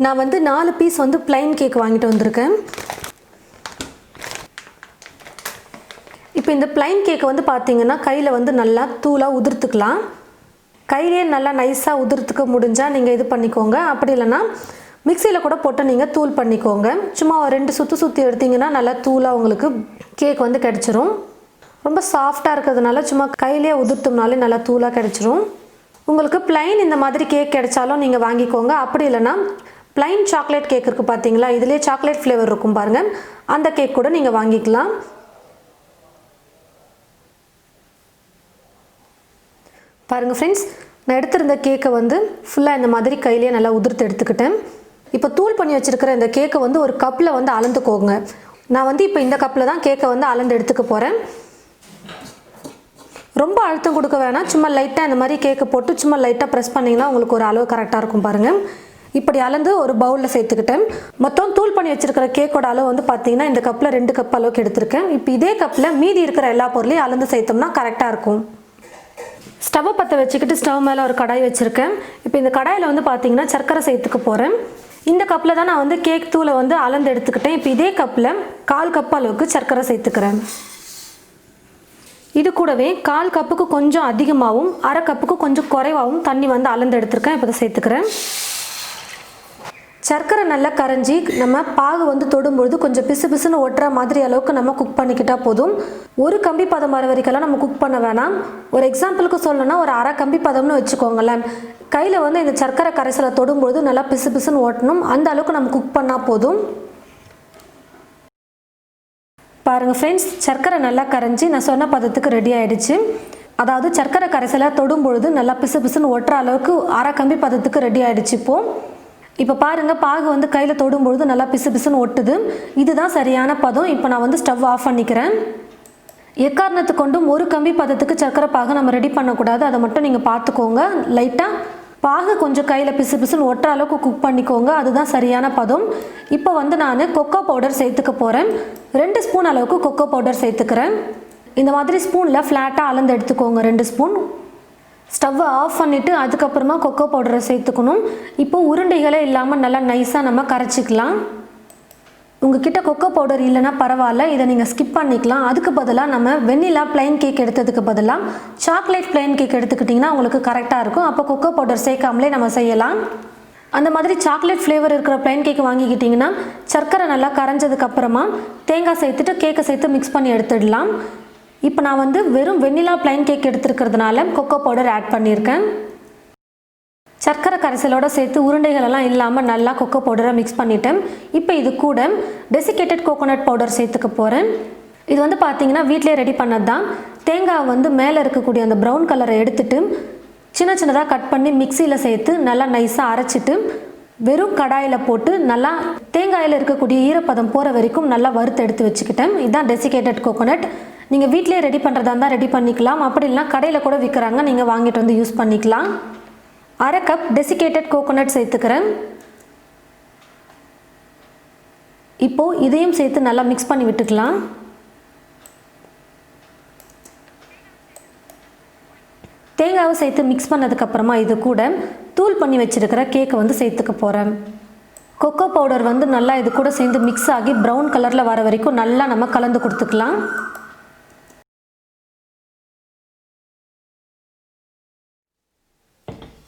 நான் வந்து 4 பீஸ் வந்து plain கேக் வாங்கிட்டு வந்திருக்கேன். இப்போ இந்த plain கேக் வந்து பாத்தீங்கன்னா கையில வந்து நல்லா தூளா உதிர்த்துக்கலாம். கையிலே நல்லா நைஸா உதிர்த்துக்க முடிஞ்சா நீங்க இது பண்ணிக்கோங்க. அப்படி இல்லனா மிக்ஸில கூட போட்டு நீங்க தூள் பண்ணிக்கோங்க. சும்மா 2 சுத்தி எடுத்தீங்கன்னா நல்லா தூளா உங்களுக்கு கேக் வந்து கிடைச்சிரும். ரொம்ப சாஃப்ட்டா இருக்கிறதுனால சும்மா கையிலே உதிர்த்தும்னாலே நல்லா தூளா கிடைச்சிரும். உங்களுக்கு plain இந்த மாதிரி கேக் கிடைச்சாலும் நீங்க வாங்கிக்கோங்க. அப்படி இல்லனா plain சாக்லேட் கேக் இருக்கு பாத்தீங்களா? இதுலயே சாக்லேட் ஃப்ளேவர் இருக்கும் பாருங்க. அந்த கேக் கூட நீங்க வாங்கிக்கலாம். பாருங்க फ्रेंड्स, நான் எடுத்துருந்த கேக்க வந்து ஃபுல்லா இந்த மாதிரி கையிலே நல்லா உதிர்த்து எடுத்துக்கிட்டேன். இப்போ தூள் பண்ணி வச்சிருக்கிற இந்த கேக்க வந்து ஒரு கப்ல வந்து அளந்துக்கோங்க. நான் வந்து இப்போ இந்த கப்ல தான் கேக்க வந்து அளந்து எடுத்துக்க போறேன். ரொம்ப அழுத்தம் கொடுக்க வேணாம். சும்மா லைட்டா இந்த மாதிரி கேக்க போட்டு சும்மா லைட்டா பிரஸ் பண்ணீங்கன்னா உங்களுக்கு ஒரு அளவு கரெக்ட்டா இருக்கும் பாருங்க. இப்படி அளந்து ஒரு பவுல்ல சேர்த்துக்கிட்டேன். மொத்தம் தூள் பண்ணி வச்சிருக்கிற கேக்கோட அளவு வந்து பாத்தீங்கன்னா இந்த கப்ல 2 கப் அளவுக்கு எடுத்துர்க்கேன். இப்போ இதே கப்ல மீதி இருக்கிற எல்லா பொருளையும் அளந்து சேர்த்தோம்னா கரெக்ட்டா இருக்கும். ஸ்டவ் பத்த வச்சிக்கிட்டு ஸ்டவ் மேல ஒரு கடாய் வச்சிருக்கேன். இப்போ இந்த கடாயில வந்து பாத்தீங்கன்னா சர்க்கரை சேர்த்துக்க போறேன். இந்த கப்ல தான் நான் வந்து கேக் தூளை வந்து அளந்து எடுத்துக்கிட்டேன். இப்போ இதே கப்ல 1/4 கப் அளவுக்கு சர்க்கரை சேர்த்துக்கிறேன். இது கூடவே 1/4 கப்புக்கு கொஞ்சம் அதிகமாகவும் 1/2 கப்புக்கு கொஞ்சம் குறைவாகவும் தண்ணி வந்து அளந்து எடுத்துர்க்கேன். இப்போ சேர்த்துக்கிறேன். சர்க்கரை நல்லா கரைஞ்சி நம்ம பாகு வந்து தொடும்போது கொஞ்சம் பிசுபிசுன்னு ஒட்டுற மாதிரி அளவுக்கு நம்ம குக் பண்ணிக்கிட்டா போதும். ஒரு கம்பி பதம் வர வரைக்கும் நம்ம குக் பண்ண வேணாம். ஒரு எக்ஸாம்பிளுக்கு சொல்லணும்னா ஒரு 1/2 கம்பி பதம்னு வச்சுக்கோங்களேன். கையில வந்து இந்த சர்க்கரை கரைசலை தொடும்போது நல்லா பிசுபிசுன்னு ஓட்டணும். அந்த அளவுக்கு நம்ம குக் பண்ணா போதும். பாருங்க फ्रेंड्स, சர்க்கரை நல்லா கரைஞ்சி நான் சொன்ன பதத்துக்கு ரெடி ஆயிடுச்சு. அதாவது சர்க்கரை கரைசலை தொடும்போது நல்லா பிசுபிசுன்னு ஒட்டுற அளவுக்கு 1/2 கம்பி பதத்துக்கு ரெடி ஆயிடுச்சு. இப்போ பாருங்க பாகு வந்து கையில தொடும்போது நல்லா பிசுபிசுன்னு ஒட்டுது. இதுதான் சரியான பதம். இப்போ நான் வந்து ஸ்டவ் ஆஃப் பண்ணிக்கிறேன். எக்காரணத்து கொண்டும் ஒரு கம்பி பதத்துக்கு சர்க்கரை பாகு நம்ம ரெடி பண்ணக்கூடாது. அதை மட்டும் நீங்க பார்த்துக்கோங்க. லைட்டா பாகு கொஞ்சம் கையில பிசுபிசுன்னு ஒட்டுற அளவுக்கு குக் பண்ணிக்கோங்க. அதுதான் சரியான பதம். இப்போ வந்து நான் கொக்கோ பவுடர் சேர்த்துக்க போறேன். 2 ஸ்பூன் அளவுக்கு கொக்கோ பவுடர் சேர்த்துக்கிறேன். இந்த மாதிரி ஸ்பூன்ல ஃப்ளாட்டா அளந்து எடுத்துக்கோங்க 2 ஸ்பூன். ஸ்டவ் ஆஃப் பண்ணிட்டு அதுக்கு அப்புறமா கொக்கோ பவுடரை சேர்த்துக்கணும். இப்போ உருண்டைகளே இல்லாம நல்லா நைஸா நம்ம கரைச்சிக்கலாம். உங்ககிட்ட கொக்கோ பவுடர் இல்லைன்னா பரவாயில்ல, இதை நீங்க ஸ்கிப் பண்ணிக்கலாம். அதுக்கு பதிலாக நம்ம வெண்ணிலா பிளைன் கேக் எடுத்ததுக்கு பதிலாக சாக்லேட் பிளைன் கேக் எடுத்துக்கிட்டிங்கன்னா உங்களுக்கு கரெக்டாக இருக்கும். அப்போ கொக்கோ பவுடர் சேர்க்காமலே நம்ம செய்யலாம். அந்த மாதிரி சாக்லேட் ஃப்ளேவர் இருக்கிற பிளைன் கேக் வாங்கிக்கிட்டிங்கன்னா சர்க்கரை நல்லா கரைஞ்சதுக்கு அப்புறமா தேங்காய் சேர்த்துட்டு கேக்கை சேர்த்து மிக்ஸ் பண்ணி எடுத்துடலாம். இப்போ நான் வந்து வெறும் வெண்ணிலா பிளைன் கேக் எடுத்துக்கிறதுனால கொக்கோ பவுடர் ஆட் பண்ணியிருக்கேன். சர்க்கரை கரைசலோட சேர்த்து உருண்டைகள் எல்லாம் இல்லாமல் நல்லா கொக்கோ பவுடரை மிக்ஸ் பண்ணிட்டேன். இப்போ இது கூட டெசிகேட்டட் கோகோனட் பவுடர் சேர்த்துக்க போகிறேன். இது வந்து பார்த்தீங்கன்னா வீட்டிலே ரெடி பண்ணது தான். தேங்காய் வந்து மேலே இருக்கக்கூடிய அந்த ப்ரௌன் கலரை எடுத்துட்டு சின்ன சின்னதாக கட் பண்ணி மிக்சியில் சேர்த்து நல்லா நைஸாக அரைச்சிட்டு வெறும் கடாயில் போட்டு நல்லா தேங்காயில் இருக்கக்கூடிய ஈரப்பதம் போகிற வரைக்கும் நல்லா வறுத்து எடுத்து வச்சுக்கிட்டேன். இதுதான் டெசிகேட்டட் கோகோனட். நீங்கள் வீட்டிலே ரெடி பண்ணுறதா இருந்தால் ரெடி பண்ணிக்கலாம். அப்படி இல்லைனா கடையில் கூட விற்கிறாங்க, நீங்கள் வாங்கிட்டு வந்து யூஸ் பண்ணிக்கலாம். 1/2 கப் டெசிகேட்டட் கோகோனட் சேர்த்துக்கிறேன். இப்போ இதையும் சேர்த்து நல்லா மிக்ஸ் பண்ணி விட்டுக்கலாம். தேங்காவை சேர்த்து மிக்ஸ் பண்ணதுக்கப்புறமா இது கூட தூள் பண்ணி வச்சிருக்கிற கேக்கை வந்து சேர்த்துக்க போகிறேன். கொக்கோ பவுடர் வந்து நல்லா இது கூட சேர்ந்து மிக்ஸ் ஆகி ப்ரௌன் கலரில் வர வரைக்கும் நல்லா நம்ம கலந்து கொடுத்துக்கலாம்.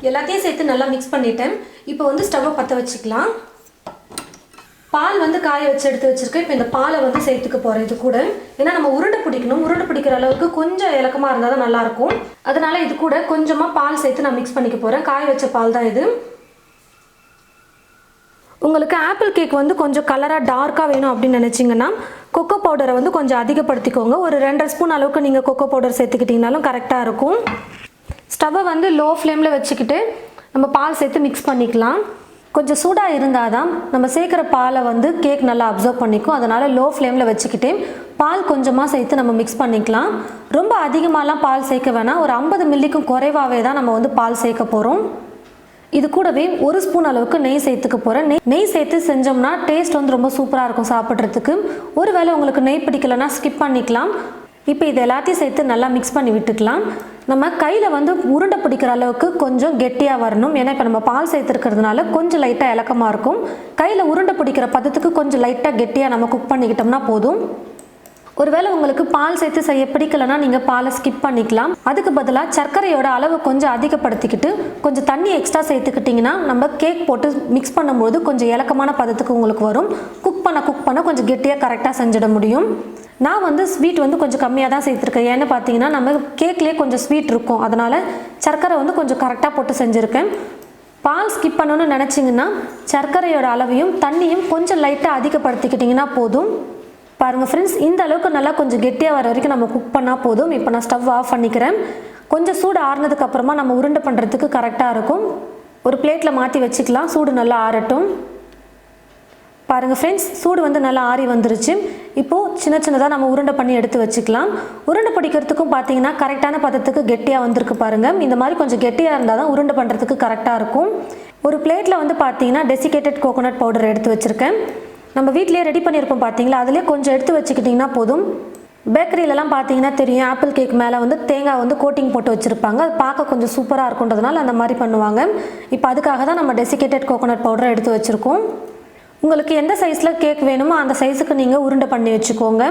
எல்லாத்தையும் சேர்த்து நல்லா மிக்ஸ் பண்ணிட்டேன். இப்போ வந்து ஸ்டவ்வை பற்ற வச்சுக்கலாம். பால் வந்து காய வச்சு எடுத்து வச்சிருக்கேன். இப்போ இந்த பாலை வந்து சேர்த்துக்க போகிறேன் இது கூட. ஏன்னா நம்ம உருண்டை பிடிக்கணும். உருண்டை பிடிக்கிற அளவுக்கு கொஞ்சம் இலக்கமாக இருந்தால் தான் நல்லாயிருக்கும். அதனால இது கூட கொஞ்சமாக பால் சேர்த்து நான் மிக்ஸ் பண்ணிக்க போகிறேன். காய வச்ச பால் தான் இது. உங்களுக்கு ஆப்பிள் கேக் வந்து கொஞ்சம் கலராக டார்க்காக வேணும் அப்படின்னு நினச்சிங்கன்னா கொக்கோ பவுடரை வந்து கொஞ்சம் அதிகப்படுத்திக்கோங்க. ஒரு 2.5 ஸ்பூன் அளவுக்கு நீங்கள் கொக்கோ பவுடர் சேர்த்துக்கிட்டிங்கனாலும் கரெக்டாக இருக்கும். ஸ்டவ்வை வந்து லோ ஃப்ளேமில் வச்சுக்கிட்டு நம்ம பால் சேர்த்து மிக்ஸ் பண்ணிக்கலாம். கொஞ்சம் சூடாக இருந்தால் தான் நம்ம சேர்க்குற பாலை வந்து கேக் நல்லா அப்சர்வ் பண்ணிக்கும். அதனால் லோ ஃப்ளேமில் வச்சுக்கிட்டு பால் கொஞ்சமாக சேர்த்து நம்ம மிக்ஸ் பண்ணிக்கலாம். ரொம்ப அதிகமாகலாம் பால் சேர்க்க வேணாம். ஒரு 50 மில்லிக்கும் குறைவாகவே தான் நம்ம வந்து பால் சேர்க்க போகிறோம். இது கூடவே 1 ஸ்பூன் அளவுக்கு நெய் சேர்த்துக்க போகிறேன். நெய் சேர்த்து செஞ்சோம்னா டேஸ்ட் வந்து ரொம்ப சூப்பராக இருக்கும் சாப்பிட்றதுக்கு. ஒருவேளை உங்களுக்கு நெய் பிடிக்கலைன்னா ஸ்கிப் பண்ணிக்கலாம். இப்போ இது எல்லாத்தையும் சேர்த்து நல்லா மிக்ஸ் பண்ணி விட்டுக்கலாம். நம்ம கையில் வந்து உருண்டை பிடிக்கிற அளவுக்கு கொஞ்சம் கெட்டியாக வரணும். ஏன்னா இப்போ நம்ம பால் சேர்த்துருக்கிறதுனால கொஞ்சம் லைட்டாக இலக்கமாக இருக்கும். கையில் உருண்டை பிடிக்கிற பதத்துக்கு கொஞ்சம் லைட்டாக கெட்டியாக நம்ம குக் பண்ணிக்கிட்டோம்னா போதும். ஒருவேளை உங்களுக்கு பால் சேர்த்து செய்ய பிடிக்கலன்னா நீங்கள் பாலை ஸ்கிப் பண்ணிக்கலாம். அதுக்கு பதிலாக சர்க்கரையோட அளவு கொஞ்சம் அதிகப்படுத்திக்கிட்டு கொஞ்சம் தண்ணி எக்ஸ்ட்ரா சேர்த்துக்கிட்டிங்கன்னா நம்ம கேக் போட்டு மிக்ஸ் பண்ணும்போது கொஞ்சம் இலக்கமான பதத்துக்கு உங்களுக்கு வரும். குக் பண்ண கொஞ்சம் கெட்டியாக கரெக்டாக செஞ்சிட முடியும். நான் வந்து ஸ்வீட் வந்து கொஞ்சம் கம்மியாக தான் சேர்த்துருக்கேன். ஏன்னு பார்த்தீங்கன்னா நம்ம கேக்லேயே கொஞ்சம் ஸ்வீட் இருக்கும். அதனால் சர்க்கரை வந்து கொஞ்சம் கரெக்டாக போட்டு செஞ்சுருக்கேன். பால் ஸ்கிப் பண்ணணும்னு நினச்சிங்கன்னா சர்க்கரையோட அளவையும் தண்ணியும் கொஞ்சம் லைட்டாக அதிகப்படுத்திக்கிட்டிங்கன்னா போதும். பாருங்கள் ஃப்ரெண்ட்ஸ், இந்த அளவுக்கு நல்லா கொஞ்சம் கெட்டியாக வர வரைக்கும் நம்ம குக் பண்ணால் போதும். இப்போ நான் ஸ்டவ் ஆஃப் பண்ணிக்கிறேன். கொஞ்சம் சூடு ஆறுனதுக்கப்புறமா நம்ம உருண்டை பண்ணுறதுக்கு கரெக்டாக இருக்கும். ஒரு பிளேட்டில் மாற்றி வச்சுக்கலாம். சூடு நல்லா ஆறட்டும். பாருங்கள் ஃப்ரெண்ட்ஸ், சூடு வந்து நல்லா ஆறி வந்துருச்சு. இப்போது சின்னதாக நம்ம உருண்டை பண்ணி எடுத்து வச்சுக்கலாம். உருண்டை பிடிக்கிறதுக்கும் பார்த்தீங்கன்னா கரெக்டான பதத்துக்கு கெட்டியாக வந்திருக்கு பாருங்கள். இந்த மாதிரி கொஞ்சம் கெட்டியாக இருந்தால் தான் உருண்டை பண்ணுறதுக்கு கரெக்டாக இருக்கும். ஒரு பிளேட்டில் வந்து பார்த்தீங்கன்னா டெசிகேட்டட் கோகோனட் பவுடர் எடுத்து வச்சுருக்கேன். நம்ம வீட்டிலேயே ரெடி பண்ணியிருப்போம் பார்த்தீங்களா, அதிலே கொஞ்சம் எடுத்து வச்சுக்கிட்டிங்கன்னா போதும். பேக்கரியிலலாம் பார்த்தீங்கன்னா தெரியும், ஆப்பிள் கேக் மேலே வந்து தேங்காய் வந்து கோட்டிங் போட்டு வச்சுருப்பாங்க. அது பார்க்க கொஞ்சம் சூப்பராக இருக்குன்றதுனால அந்த மாதிரி பண்ணுவாங்க. இப்போ அதுக்காக தான் நம்ம டெசிகேட்டட் கோகோனட் பவுடரை எடுத்து வச்சுருக்கோம். உங்களுக்கு எந்த சைஸில் கேக் வேணுமோ அந்த சைஸுக்கு நீங்கள் உருண்டை பண்ணி வச்சுக்கோங்க.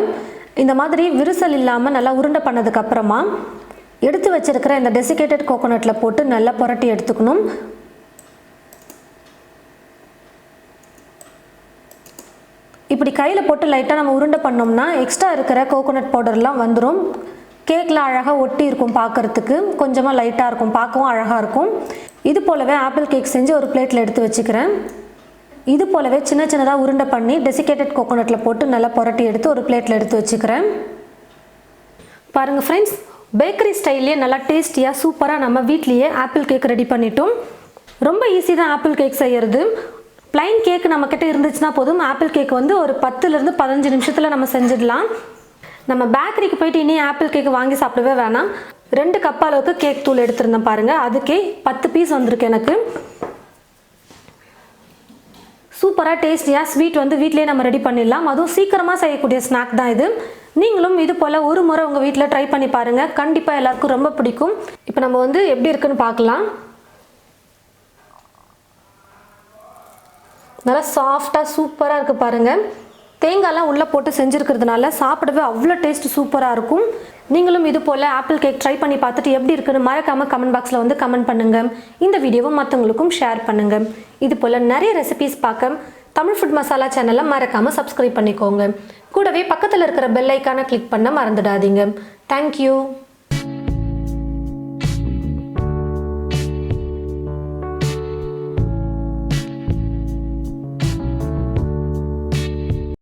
இந்த மாதிரி விரிசல் இல்லாமல் நல்லா உருண்டை பண்ணதுக்கப்புறமா எடுத்து வச்சுருக்கிற இந்த டெசிகேட்டட் கோகோனட்டில் போட்டு நல்லா புரட்டி எடுத்துக்கணும். இப்படி கையில் போட்டு லைட்டாக நம்ம உருண்டை பண்ணோம்னா எக்ஸ்ட்ரா இருக்கிற கோகோனட் பவுடர்லாம் வந்துடும். கேக்கில் அழகாக ஒட்டி இருக்கும், பார்க்குறதுக்கு கொஞ்சமாக லைட்டாக இருக்கும், பார்க்கவும் அழகாக இருக்கும். இது போலவே ஆப்பிள் கேக் செஞ்சு ஒரு பிளேட்டில் எடுத்து வச்சுக்கிறேன். இது போலவே சின்னதாக உருண்டை பண்ணி டெசிகேட்டட் கோகோனட்டில் போட்டு நல்லா புரட்டி எடுத்து ஒரு பிளேட்டில் எடுத்து வச்சுக்கிறேன். பாருங்கள் ஃப்ரெண்ட்ஸ், பேக்கரி ஸ்டைல்லையே நல்லா டேஸ்டியாக சூப்பராக நம்ம வீட்லேயே ஆப்பிள் கேக் ரெடி பண்ணிட்டோம். ரொம்ப ஈஸி தான் ஆப்பிள் கேக் செய்கிறது. ப்ளைன் கேக் நம்மக்கிட்ட இருந்துச்சுன்னா போதும். ஆப்பிள் கேக் வந்து ஒரு 10லேருந்து 15 நிமிஷத்தில் நம்ம செஞ்சிடலாம். நம்ம பேக்கரிக்கு போயிட்டு இனி ஆப்பிள் கேக் வாங்கி சாப்பிடவே வேணாம். 2 கப் அளவுக்கு கேக் தூள் எடுத்திருந்தேன் பாருங்கள். அதுக்கே 10 பீஸ் வந்திருக்கு எனக்கு. சூப்பராக டேஸ்டியாக ஸ்வீட் வந்து வீட்டிலேயே நம்ம ரெடி பண்ணிடலாம். அதுவும் சீக்கிரமாக செய்யக்கூடிய ஸ்நாக் தான் இது. நீங்களும் இது போல் ஒரு முறை உங்கள் வீட்டில் ட்ரை பண்ணி பாருங்கள். கண்டிப்பாக எல்லாருக்கும் ரொம்ப பிடிக்கும். இப்போ நம்ம வந்து எப்படி இருக்குன்னு பார்க்கலாம். நல்லா சாஃப்டாக சூப்பராக இருக்குது பாருங்கள். தேங்காய்லாம் உள்ளே போட்டு செஞ்சுருக்கிறதுனால சாப்பிடவே அவ்வளோ டேஸ்ட் சூப்பராக இருக்கும். நீங்களும் இது போல் ஆப்பிள் கேக் ட்ரை பண்ணி பார்த்துட்டு எப்படி இருக்குன்னு மறக்காமல் கமெண்ட் பாக்ஸில் வந்து கமெண்ட் பண்ணுங்கள். இந்த வீடியோவை மற்றவங்களுக்கும் ஷேர் பண்ணுங்கள். இது போல் நிறைய ரெசிபீஸ் பார்க்க தமிழ் ஃபுட் மசாலா சேனலை மறக்காமல் சப்ஸ்கிரைப் பண்ணிக்கோங்க. கூடவே பக்கத்தில் இருக்கிற பெல் ஐக்கானை கிளிக் பண்ண மறந்துடாதீங்க. தேங்க்யூ.